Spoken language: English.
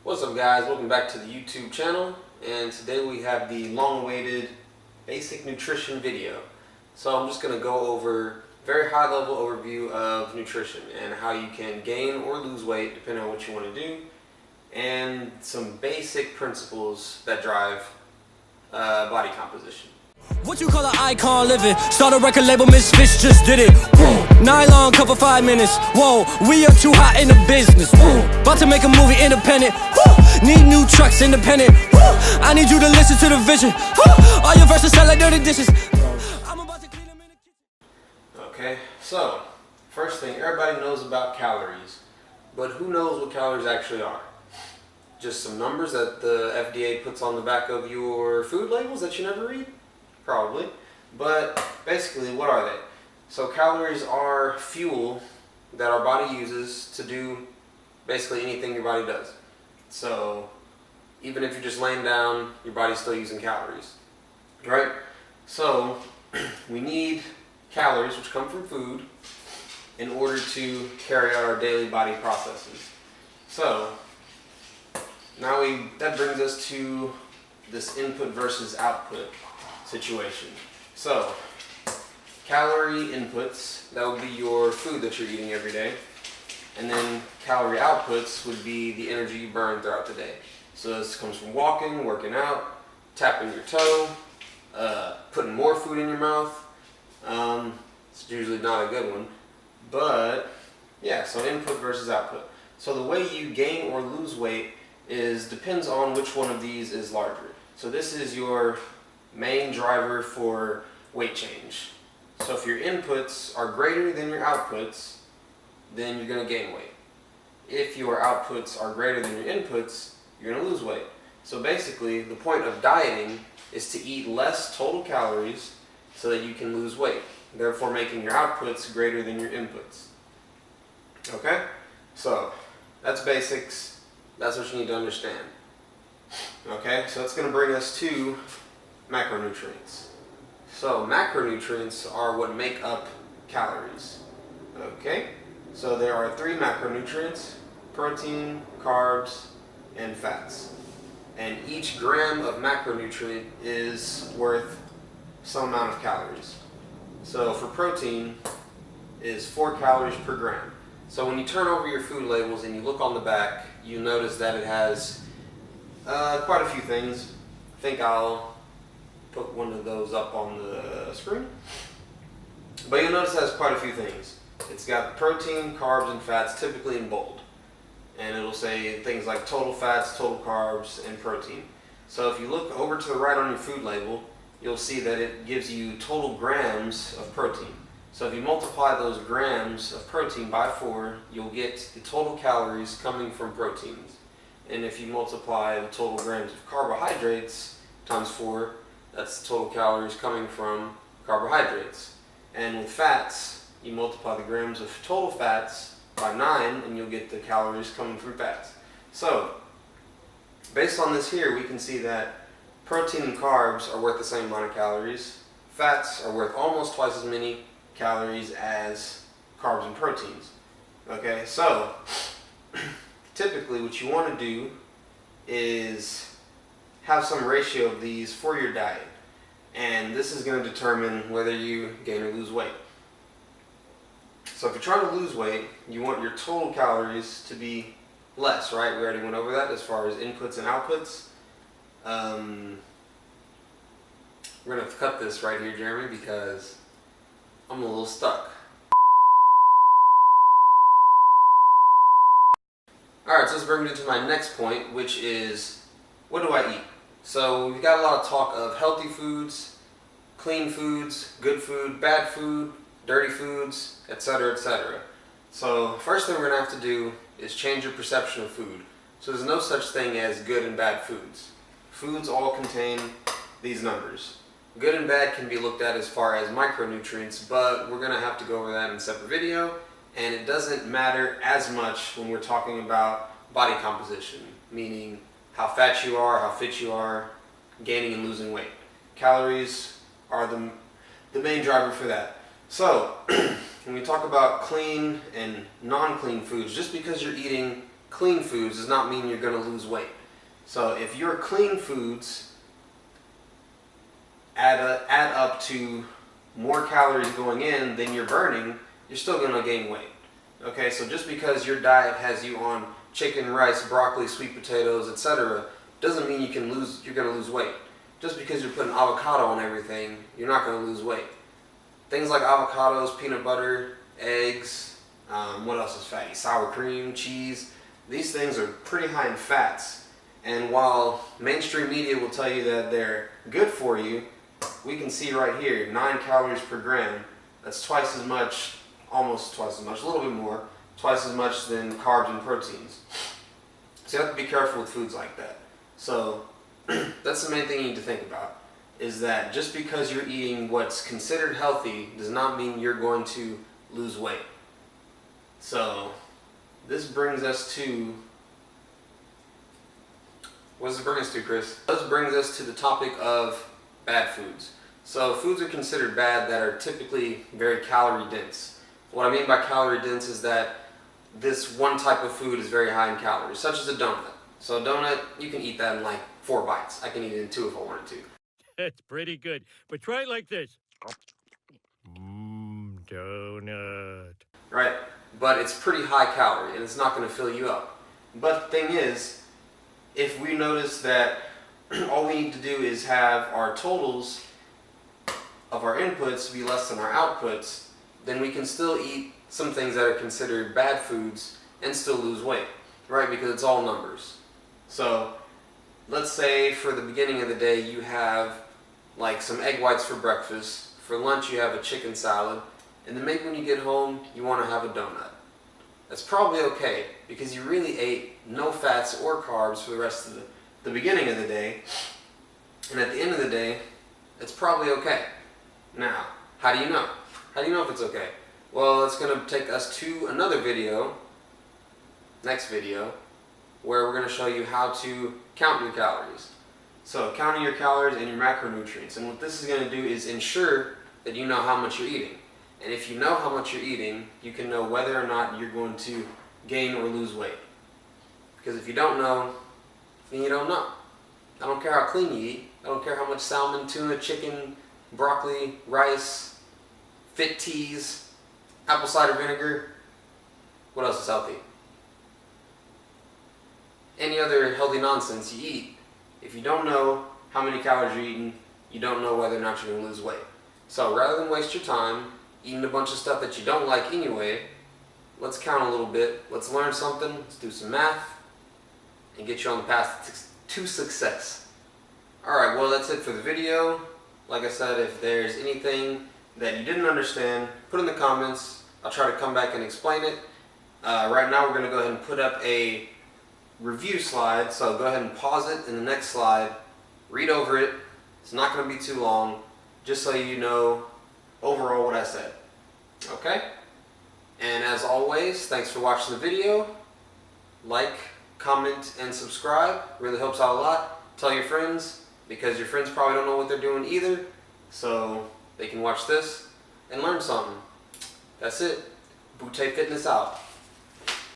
What's up guys, welcome back to the YouTube channel, and today we have the long-awaited basic nutrition video. So I'm just going to go over a very high level overview of nutrition and how you can gain or lose weight depending on what you want to do, and some basic principles that drive body composition. What you call an icon living? Start a record label, Misfits just did it. Nylon cover 5 minutes. Whoa, we are too hot in the business. About to make a movie independent. Need new trucks independent. I need you to listen to the vision. All your verses sound like dirty dishes. I'm about to clean them in the kitchen. Okay, so first thing, everybody knows about calories, but who knows what calories actually are? Just some numbers that the FDA puts on the back of your food labels that you never read? Probably, but basically what are they? So calories are fuel that our body uses to do basically anything your body does. So even if you're just laying down, your body's still using calories, right? So we need calories, which come from food, in order to carry out our daily body processes. So now that brings us to this input versus output situation. So calorie inputs, that would be your food that you're eating every day, and then calorie outputs would be the energy you burn throughout the day. So this comes from walking, working out, tapping your toe, putting more food in your mouth. It's usually not a good one, but yeah, so input versus output. So the way you gain or lose weight depends on which one of these is larger. So this is your main driver for weight change. So if your inputs are greater than your outputs, then you're going to gain weight. If your outputs are greater than your inputs, you're going to lose weight. So basically, the point of dieting is to eat less total calories so that you can lose weight, therefore making your outputs greater than your inputs. Okay? So that's basics. That's what you need to understand. Okay? So that's going to bring us to macronutrients. So macronutrients are what make up calories. Okay? So there are 3 macronutrients: protein, carbs, and fats. And each gram of macronutrient is worth some amount of calories. So for protein is 4 calories per gram. So when you turn over your food labels and you look on the back, you notice that it has quite a few things. I think I'll put one of those up on the screen. But you'll notice it has quite a few things. It's got protein, carbs, and fats, typically in bold. And it'll say things like total fats, total carbs, and protein. So if you look over to the right on your food label, you'll see that it gives you total grams of protein. So if you multiply those grams of protein by 4, you'll get the total calories coming from proteins. And if you multiply the total grams of carbohydrates times 4, that's the total calories coming from carbohydrates. And with fats, you multiply the grams of total fats by 9 and you'll get the calories coming from fats. So based on this here, we can see that protein and carbs are worth the same amount of calories. Fats are worth almost twice as many calories as carbs and proteins. Okay, so typically what you want to do is have some ratio of these for your diet, and this is going to determine whether you gain or lose weight. So if you're trying to lose weight, you want your total calories to be less, right? We already went over that as far as inputs and outputs. We're going to have to cut this right here, Jeremy, because I'm a little stuck. Alright, so let's bring it to my next point, which is, what do I eat? So we've got a lot of talk of healthy foods, clean foods, good food, bad food, dirty foods, etc., etc. So first thing we're going to have to do is change your perception of food. So there's no such thing as good and bad foods. Foods all contain these numbers. Good and bad can be looked at as far as micronutrients, but we're going to have to go over that in a separate video, and it doesn't matter as much when we're talking about body composition, meaning how fat you are, how fit you are, gaining and losing weight. Calories are the main driver for that. So when we talk about clean and non-clean foods, just because you're eating clean foods does not mean you're going to lose weight. So if your clean foods add up to more calories going in than you're burning, you're still going to gain weight. Okay, so just because your diet has you on chicken, rice, broccoli, sweet potatoes, etc., doesn't mean you're going to lose weight. Just because you're putting avocado on everything, you're not going to lose weight. Things like avocados, peanut butter, eggs, what else is fatty? Sour cream, cheese. These things are pretty high in fats. And while mainstream media will tell you that they're good for you, we can see right here, 9 calories per gram. That's twice as much, almost twice as much, a little bit more, twice as much than carbs and proteins. So you have to be careful with foods like that. So that's the main thing you need to think about, is that just because you're eating what's considered healthy does not mean you're going to lose weight. So this brings us to, what does it bring us to, Chris? This brings us to the topic of bad foods. So foods are considered bad that are typically very calorie dense. What I mean by calorie dense is that this one type of food is very high in calories, such as a donut. So a donut, you can eat that in like 4 bites. I can eat it in 2 if I wanted to. That's pretty good, but try it like this. Donut. Right? But it's pretty high calorie and it's not going to fill you up. But the thing is, if we notice that all we need to do is have our totals of our inputs be less than our outputs, then we can still eat some things that are considered bad foods and still lose weight, right? Because it's all numbers. So let's say for the beginning of the day you have like some egg whites for breakfast, for lunch you have a chicken salad, and then maybe when you get home you want to have a donut. That's probably okay because you really ate no fats or carbs for the rest of the beginning of the day, and at the end of the day it's probably okay. Now, how do you know? How do you know if it's okay? Well, it's going to take us to another video, next video, where we're going to show you how to count your calories. So counting your calories and your macronutrients. And what this is going to do is ensure that you know how much you're eating. And if you know how much you're eating, you can know whether or not you're going to gain or lose weight. Because if you don't know, then you don't know. I don't care how clean you eat. I don't care how much salmon, tuna, chicken, broccoli, rice, fit teas, apple cider vinegar. What else is healthy? Any other healthy nonsense you eat, if you don't know how many calories you're eating, you don't know whether or not you're going to lose weight. So rather than waste your time eating a bunch of stuff that you don't like anyway, let's count a little bit, let's learn something, let's do some math, and get you on the path to success. Alright, well that's it for the video. Like I said, if there's anything that you didn't understand, put in the comments. I'll try to come back and explain it. Right now we're going to go ahead and put up a review slide, so go ahead and pause it in the next slide, read over it. It's not going to be too long, just so you know overall what I said. Okay? And as always, thanks for watching the video. Like, comment, and subscribe. Really helps out a lot. Tell your friends, because your friends probably don't know what they're doing either, so they can watch this and learn something. That's it. Butte Fitness out.